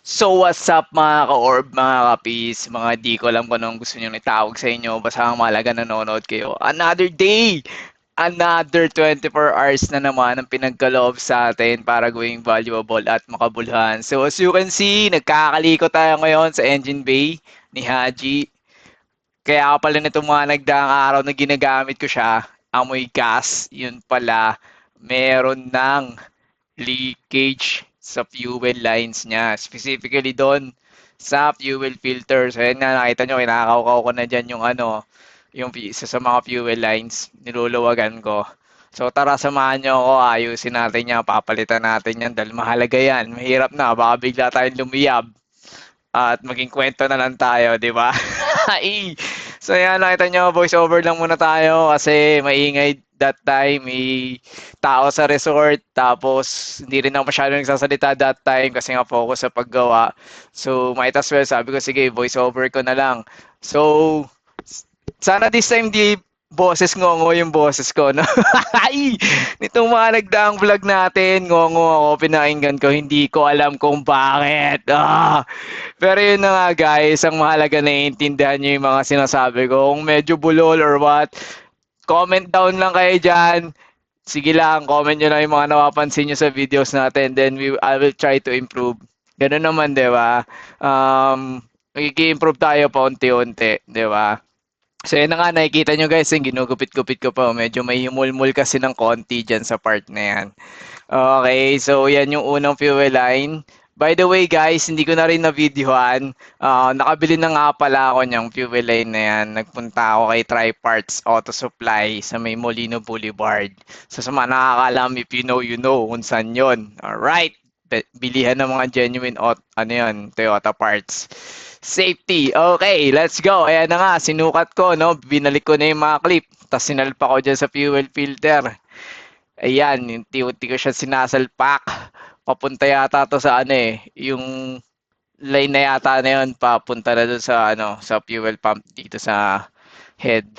So what's up mga ka-orb, mga ka-peace, mga di ko alam kung anong gusto nyo itawag sa inyo, basta ang mahalaga nanonood kayo. Another day! Another 24 hours na naman ang pinagkaloob sa atin para gawing valuable at makabulhan. So as you can see, nagkakaliko tayo ngayon sa engine bay ni Haji. Kaya pala nitong mga nagdaang araw na ginagamit ko siya, amoy gas, yun pala, meron ng leakage sa fuel lines niya. Specifically doon sa fuel filter. So yan nga, nakita nyo, kinakaukaw ko na dyan yung yung isa sa mga fuel lines. Niluluwagan ko. So tara, samahan nyo ako, ayusin natin yan, papalitan natin yan dahil mahalaga yan. Mahirap na, baka bigla tayong lumiyab at maging kwento na lang tayo, di ba? So yan, nakita nyo, voice over lang muna tayo kasi maingay that time. May tao sa resort, tapos hindi rin ako masyado nagsasalita that time kasi nga focus sa paggawa. So might as well, sabi ko, sige, voice over ko na lang. So, sana this time di boses ngongo yung boses ko, no? Ay! Nitong mga nagdaang vlog natin, ngongo ako, pinakinggan ko, hindi ko alam kung bakit. Pero yun na nga guys, ang mahalaga naiintindihan nyo yung mga sinasabi ko. Kung medyo bulol or what, comment down lang kayo dyan. Sige lang, comment nyo lang yung mga napapansin nyo sa videos natin. Then I will try to improve. Ganun naman, di ba? Magiging-improve tayo pa unti-unti, di ba? So yun na nga, nakikita nyo guys, yung ginugupit-gupit ko pa. Medyo may humulmul kasi ng konti dyan sa part na yan. Okay, so yan yung unang fuel line. By the way guys, hindi ko na rin na-videohan. Nakabili na nga pala ako niyang fuel line na yan. Nagpunta ako kay Triparts Auto Supply sa may Molino Boulevard. So sa mga nakakalam, if you know, you know kung saan yun. Alright, bilihan ng mga genuine Toyota parts. Safety. Okay, let's go. Ayan na nga, sinukat ko, no? Binalik ko na yung mga clip. Tapos sinalpa ko dyan sa fuel filter. Ayan, unti-unti ko siya sinasalpak. Papunta yata to sa yung line na yata na yun, papunta na doon sa sa fuel pump dito sa head.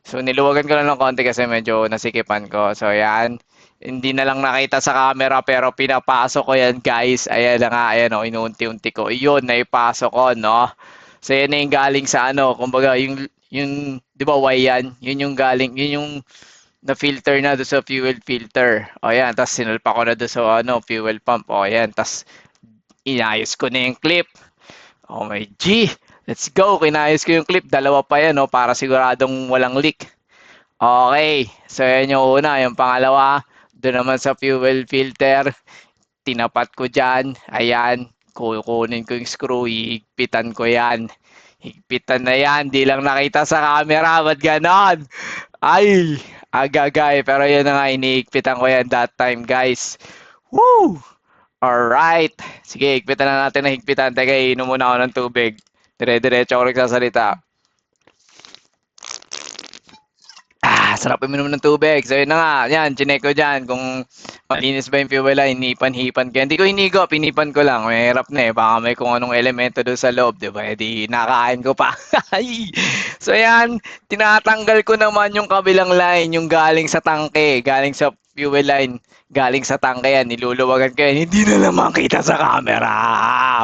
So niluwagan ko lang ng konti kasi medyo nasikipan ko. So ayan, hindi na lang nakita sa camera pero pinapasok ko yan guys. Ayan na nga, ayan o, inuunti-unti ko. Iyon, naipasok ko, no? So yan na yung galing sa kumbaga yung, di ba Y yan? Yun yung galing, yun yung na-filter na doon sa fuel filter. O yan, tapos sinalpa ko na doon sa fuel pump. O yan, tapos inayos ko na yung clip. Oh my G! Let's go! Kinayos ko yung clip. Dalawa pa yan, para siguradong walang leak. Okay. So, yan yung una. Yung pangalawa, doon naman sa fuel filter. Tinapat ko dyan. Ayan. Kukunin ko yung screw. Higpitan ko yan. Higpitan na yan. Di lang nakita sa camera. Ba't ganon? Ay! Agagay. Pero yun na nga. Inihigpitan ko yan that time, guys. Woo! Alright. Sige, higpitan na natin na higpitan. Teka, inom muna ako ng tubig. Dire-diretso ako nagsasalita. Sarap uminom ng tubig. So yun na nga, yan, chinek ko dyan kung malinis ba yung fuel line, hinipan-hipan ko. Hindi ko hinigop, hinipan ko lang. Mahirap na eh, baka may kung anong elemento doon sa loob, di ba? Eh di nakain ko pa. So yan, tinatanggal ko naman yung kabilang line, yung galing sa tangke, galing sa fuel line, galing sa tangke yan, niluluwagan ko yan, hindi na naman kita sa camera.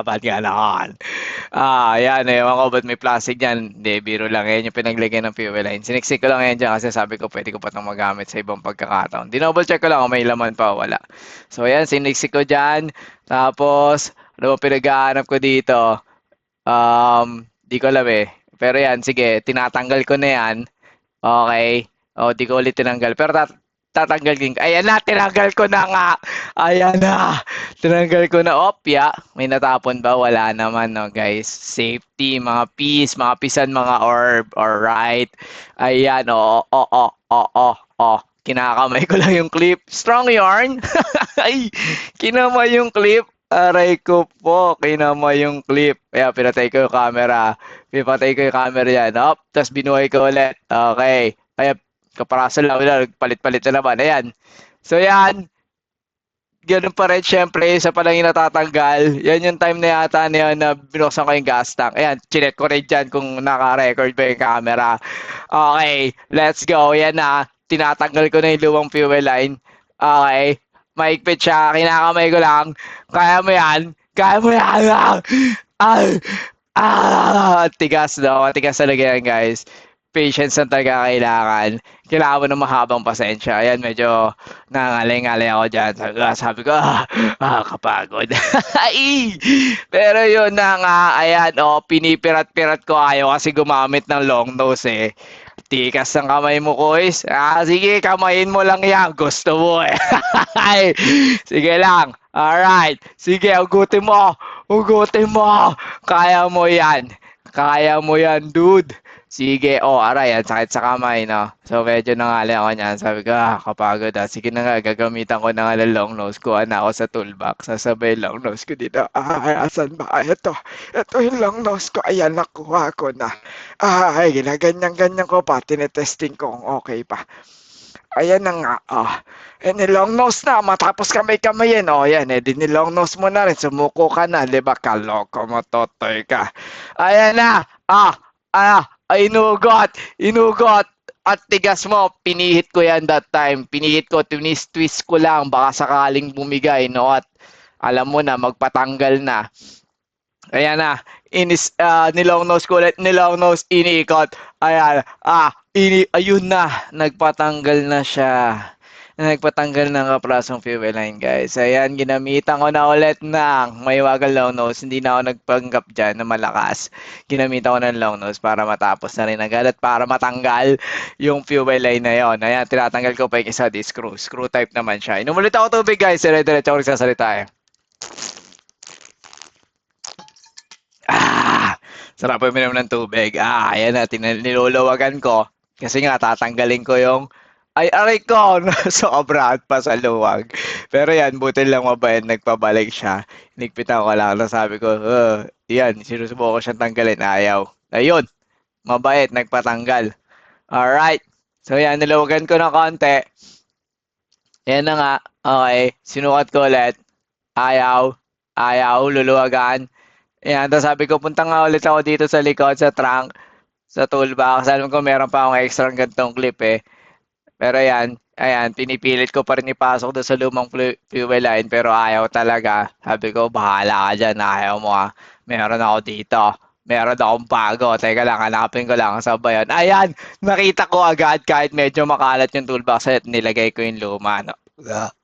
Ba't gano'n? Yan, ewan ko ba't may plastic dyan. Hindi, biro lang yan yung pinaglagyan ng fuel line. Siniksik ko lang yan dyan kasi sabi ko pwede ko pa itong magamit sa ibang pagkakataon. Dinouble check ko lang kung may laman pa o wala. So yan, siniksik ko dyan. Tapos, ano ba pinag-aanap ko dito? Di ko alam eh. Pero yan, sige, tinatanggal ko na yan. Okay. O, di ko ulit tinanggal. Pero tatanggal din. Ayan na, tinanggal ko na nga. Ayan na. Tinanggal ko na. Opya. May natapon ba? Wala naman, no, guys. Safety, mga peace, mga pisan, mga orb. Alright. Ayan, o. Kinakamay ko lang yung clip. Strong yarn. Ay, kinamay yung clip. Aray ko po, kinamay yung clip. Kaya pinatay ko yung camera. Pinatay ko yung camera yan. Tapos binuhay ko ulit. Okay. Kaya kaparaso lang, palit-palit na naman. Ayan. So yan, ganun pa rin, syempre, isa pa lang yung natatanggal. Yan yung time na yata na yun na binuksan ko yung gas tank. Ayan, chinek ko rin dyan kung naka-record ba yung camera. Okay, let's go. Yan na, tinatanggal ko na yung luwang fuel line. Okay, mahigpit siya, kinakamay ko lang. Kaya mo yan, Kaya mo yan! Ay! Tigas, no? Matigas talaga yan, guys. Patience ang talaga kailangan. Kailangan mo ng mahabang pasensya. Ayan, medyo nangalay-ngalay ako dyan. Sabi ko, kapagod. Ay! Pero yun na nga, ayan, pinipirat-pirat ko ayaw kasi gumamit ng long nose eh. Tikas ng kamay mo, Kois. Sige, kamayin mo lang yan. Gusto mo eh. Ay, sige lang. Alright. Sige, ugutin mo. Ugutin mo. Kaya mo yan. Kaya mo yan, dude. Sige, aray, ang sakit sa kamay, no? So, medyo nangali ako niyan. Sabi ko, kapagod ah. Sige na nga, gagamitan ko na nga ng long nose. Kuha na ako sa toolbox. Sasabay long nose ko dito. Asan ba? Ito. Ito yung long nose ko. Ayan, nakuha ko na. Ay, ginaganyan-ganyan ko pa. Tinetesting ko kung okay pa. Ayan na nga. Nilong nose na. Matapos kamay-kamayin. Yan. Nilong nose mo na rin. Sumuko ka na. Di ba? Kaloko mo, totoy ka. Ayan na. Inugot. Inugot. At tigas mo. Pinihit ko yan that time. Pinihit ko. Twist ko lang. Baka sakaling bumigay. No? At alam mo na, magpatanggal na. Ayan na. Nilong nose ko ulit. Nilong nose. Iniikot. Ayan. Ayun na. Nagpatanggal na siya. Nagpatanggal ng kaprasong fuel line, guys. Ayan, ginamitan ko na ulit ng may wagal long nose. Hindi na ako nagpanggap dyan na malakas. Ginamitan ko ng long nose para matapos na rin agad at para matanggal yung fuel line na yon. Ayan, tinatanggal ko pa yung isa di screw. Screw type naman siya. Inumulit ako tubig, guys. Dire-diretso ako nagsasalita eh. Sarap uminom ng tubig. Ayan na, niluluwagan ko. Kasi nga, tatanggalin ko yung aray ko, sobra at pa sa luwag. Pero yan, buti lang mabait, nagpabalik siya. Nigpitan ko lang, sabi ko, yan, sinusubukan ko siyang tanggalin, ayaw. Ayun, mabait, nagpatanggal. Alright, so yan, niluwagan ko ng konti. Yan na nga, okay, sinukat ko ulit. Ayaw, luluwagan. Yan, tapos sabi ko, punta nga ulit ako dito sa likod, sa trunk, sa toolbox. Alam ko meron pa akong extra gantong clip eh. Pero yan, ayan, pinipilit ko pa rin ipasok doon sa lumang fuel line pero ayaw talaga. Sabi ko, bahala ka dyan, ayaw mo ah. Meron ako dito. Meron akong bago. Teka lang, hanapin ko lang sa ba yun. Ayan, nakita ko agad kahit medyo makalat yung toolbox at nilagay ko yung luma. No?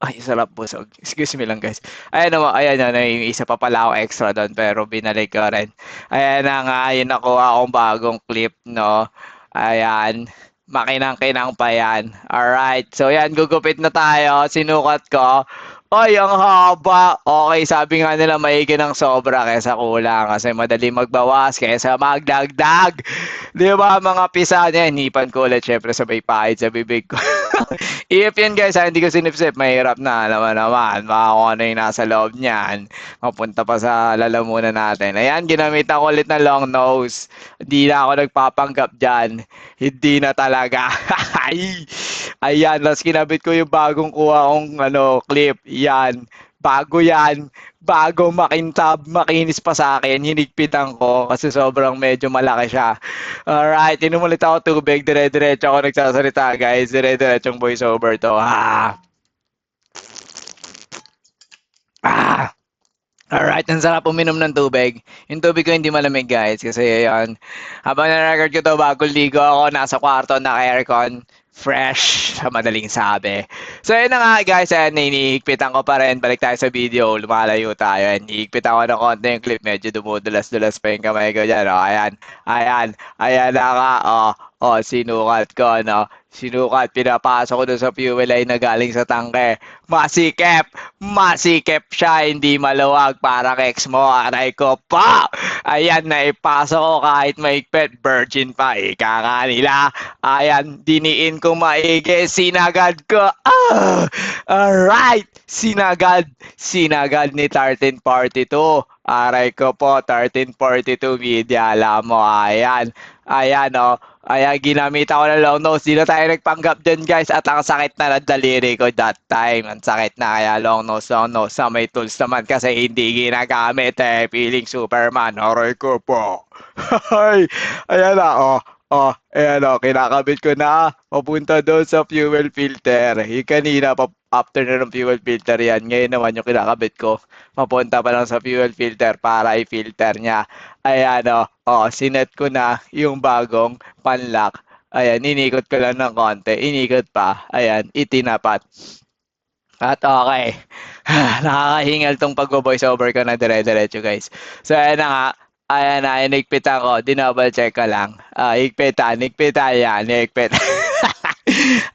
Ay, sarap busog. Excuse me lang guys. Ayan naman, ayan na, yung isa pa pala ako extra doon pero binalik ko rin. Ayan na nga, yun nakuha akong bagong clip, no? Ayan. Makinang-kinang pa yan. Alright. So yan, gugupit na tayo. Sinukat ko. Ay, ang haba. Okay, sabi nga nila maigi ng sobra kaysa kulang. Kasi madali magbawas kaysa magdagdag. Di ba mga pisa niya? Hinipan ko ulit syempre sabay pahid sa bibig ko. If yun guys, hindi ko sinipsip, mahirap na. Alam mo naman, baka kung ano yung nasa loob niyan. Mapunta pa sa lalamunan natin. Ayan, ginamitan ko ulit na long nose. Hindi na ako nagpapanggap dyan. Hindi na talaga. Ayan, tapos kinabit ko yung bagong kuha kong clip. Yan. Bago yan. Bago makintab, makinis pa sa akin. Hinigpitan ko kasi sobrang medyo malaki siya. Alright, inumulit ako tubig. Dire-diretso ako nagsasalita guys. Dire-diretsong voiceover to. Alright, ang sarap uminom ng tubig. Yung tubig ko hindi malamig guys kasi yan. Habang na-record ko to bago ligo ako, nasa kwarto, naka-aircon. Fresh sa madaling sabi. So yun na nga guys, hinihigpitan ko pa rin. Balik tayo sa video, lumalayo tayo. Hinihigpitan ko ng konti yung clip, medyo dumudulas-dulas pa yung kamay ko dyan. Ayan na nga. Sinukat ko, no? Sinukat, pinapasok ko doon sa fuel line na galing sa tangke. Masikip siya, hindi maluwag para keks mo. Aray ko pa! Ayan, naipasok ko kahit maigpit, virgin pa, ika nga nila. Ayan, diniin ko maigi, sinagad ko. Alright, sinagad ni 1342. Aray ko po, 1342 media, alam mo, ayan, ginamit ako ng long nose. Di na tayo nagpanggap dyan guys. At ang sakit na ng daliri ko that time. Ang sakit na kaya long nose. Sa may tools naman kasi hindi ginagamit eh. Feeling Superman. Aray ko po. Ayan na. Ayan kinakabit ko na. Papunta doon sa fuel filter. Yung kanina, after na ng fuel filter yan. Ngayon naman yung kinakabit ko, mapunta pa lang sa fuel filter para i-filter niya. Ayan sinet ko na yung bagong panlock. Ayan, inikot ko lang ng konti. Inikot pa. Ayan, itinapat. At okay. Nakakahingal tong pag-voice over ko na dire-diretso guys. So ayan na nga. Ayan na, inigpitan ko. Dinouble check ko lang. Higpitan yan. Higpitan.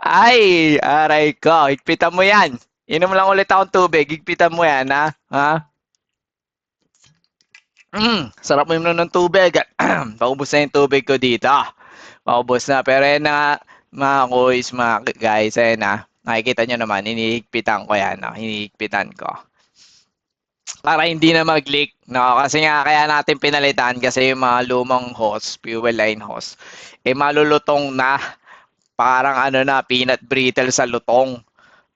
Ay, aray ko. Higpitan mo yan. Inom lang ulit akong tubig. Higpitan mo yan, ha? Ha? Sarap mo inom ng tubig. Paubos na yung tubig ko dito. Paubos na. Pero yan na, mga kuys, mga guys, ayan na. Nakikita nyo naman, hinihigpitan ko yan. Hinihigpitan ko. Para hindi na mag-leak. No? Kasi nga, kaya natin pinalitan kasi yung mga lumang hose, fuel line hose, malulutong na. Parang na, peanut brittle sa lutong.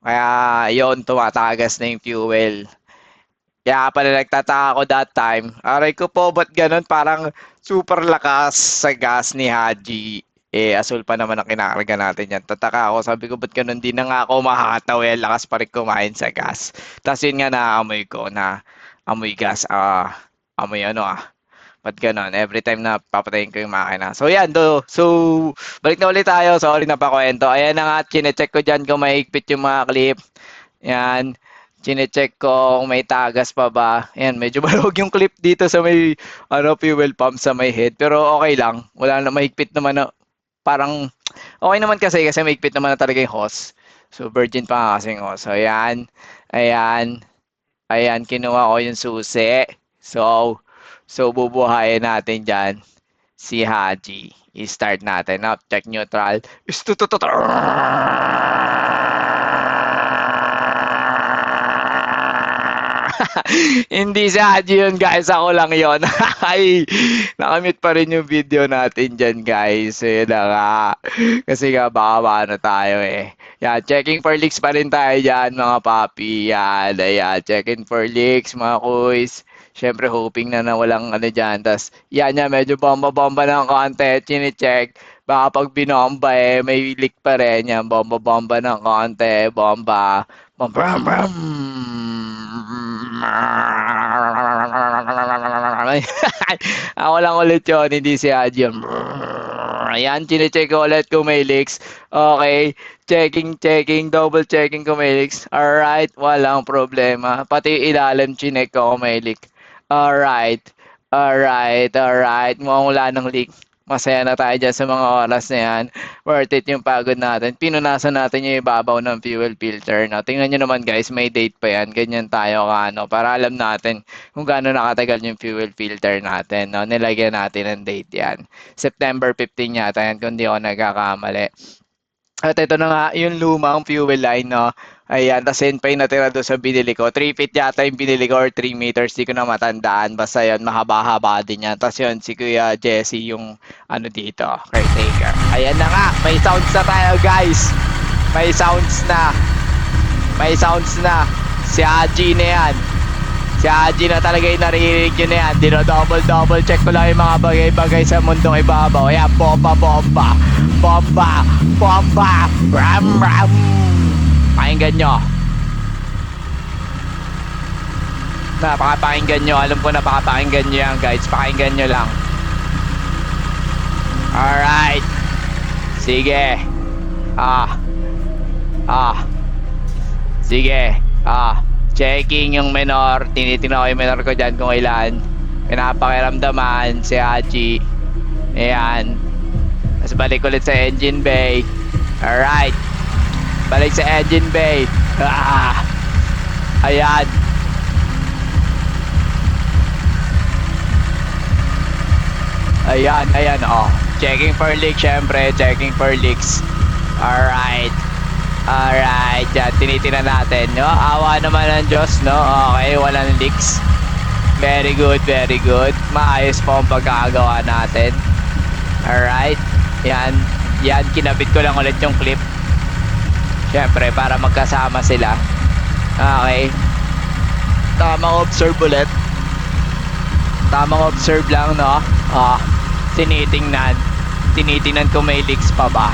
Kaya yon tumatagas na yung fuel. Kaya pala nagtataka ako that time. Aray ko po, ba't ganun? Parang super lakas sa gas ni Haji. Asul pa naman ang kinakarga natin yan. Tataka ako, sabi ko, ba't ganun? Di na nga ako makakataw. Lakas pa rin kumain sa gas. Tapos yun nga naamoy ko na amoy gas. Amoy ba't ganun? Every time na papatayin ko yung makina. So yan, so balik na ulit tayo. Sorry na pa kwento. Ayan na nga, chinecheck ko dyan kung mahigpit yung mga clip. Yan. Chinecheck ko kung may tagas pa ba. Ayan, medyo malog yung clip dito sa may fuel pump sa may head. Pero okay lang. Wala na, mahigpit naman na. Parang okay naman kasi mahigpit naman na talaga yung hose. So virgin pa nga kasi yung hose. So ayan. Ayan, kinuha ko yung susi. So bubuhayin natin dyan si Haji. I-start natin. Check neutral. Hindi si Haji yun guys, ako lang yun. Ay, nakamute pa rin yung video natin dyan guys. Yun na nga. Kasi nga baka maano tayo Yan, checking for leaks pa rin tayo dyan mga papi. Yan, ayan, checking for leaks mga kuys. Siyempre hoping na walang dyan. Tapos yan medyo bomba-bomba ng konti. Chine-check. Baka pag binomba may leak pa rin yan. Bomba-bomba ng konti. Bomba. Bam. Ako lang ulit yun, hindi si Haji. Ayan, chine-check ko ulit kung may leaks. Okay, checking, double checking kung may leaks. Alright, walang problema. Pati ilalim, chinek ko kung may leak. Alright. Mukhang wala ng leak. Masaya na tayo dyan sa mga oras na yan. Worth it yung pagod natin. Pinunasan natin yung ibabaw ng fuel filter. No? Tingnan nyo naman guys, may date pa yan. Ganyan tayo para alam natin kung gaano nakatagal yung fuel filter natin. No? Nilagyan natin ng date yan. September 15 yata yan kung di ako nagkakamali. At ito na nga, yung lumang fuel line, no? Ayan, tas yun pa yung natira doon sa binili ko. 3 feet yata yung binili ko or 3 meters, di ko na matandaan. Basta yun, mahaba-haba din yan. Tas yun, si Kuya Jesse yung dito, caretaker. Ayan na nga, may sounds na tayo guys. May sounds na. Si Haji na yan. Si Haji na talaga yung naririnig yun na yan. Dino-double check ko lang yung mga bagay-bagay sa mundong ibabaw. Ayan, bomba. Ram. Pakinggan nyo. Napakapakinggan nyo. Alam ko napakapakinggan nyo yan guys. Pakinggan nyo lang. Alright. Sige. Sige. Checking yung minor. Tinitingnan ko yung minor ko dyan kung ilan. Pinapakiramdaman si Haji. Ayan. Tapos balik ulit sa engine bay. Alright. Balik sa engine bay. Ayan. Checking for leaks syempre. Checking for leaks. Alright. Yan, tinitingnan natin. No? Awa naman ng Diyos, no? Okay, walang leaks. Very good. Maayos po ang pagkakagawa natin. Alright. Yan, kinabit ko lang ulit yung clip. Siyempre, para magkasama sila. Okay. Tamang observe ulit. Tamang observe lang, no? Tinitingnan kung may leaks pa ba.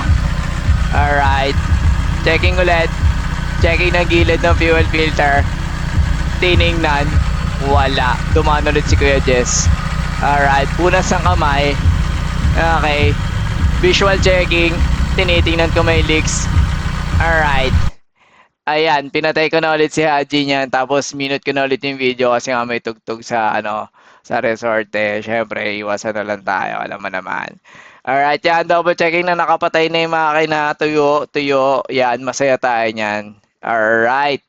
Alright. Checking ulit. Checking ng gilid ng fuel filter. Tiningnan. Wala. Dumaan ulit si Kuya Jess. Alright. Punas ng kamay. Okay. Visual checking. Tinitingnan ko may leaks. Alright. Ayan, pinatay ko na ulit si Haji niyan. Tapos minute ko na ulit yung video kasi nga may tugtog sa sa resort eh. Syempre, iwasan na lang tayo. Alam mo naman. Alright, yan. Double checking na nakapatay na yung makina. Tuyo, tuyo. Yan, masaya tayo niyan. Alright.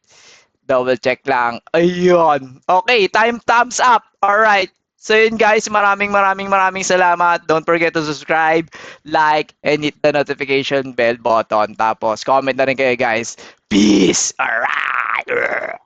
Double check lang. Ayun. Okay, thumbs up. Alright. So yun guys, maraming salamat. Don't forget to subscribe, like, and hit the notification bell button. Tapos comment na rin kayo guys. Peace! Alright!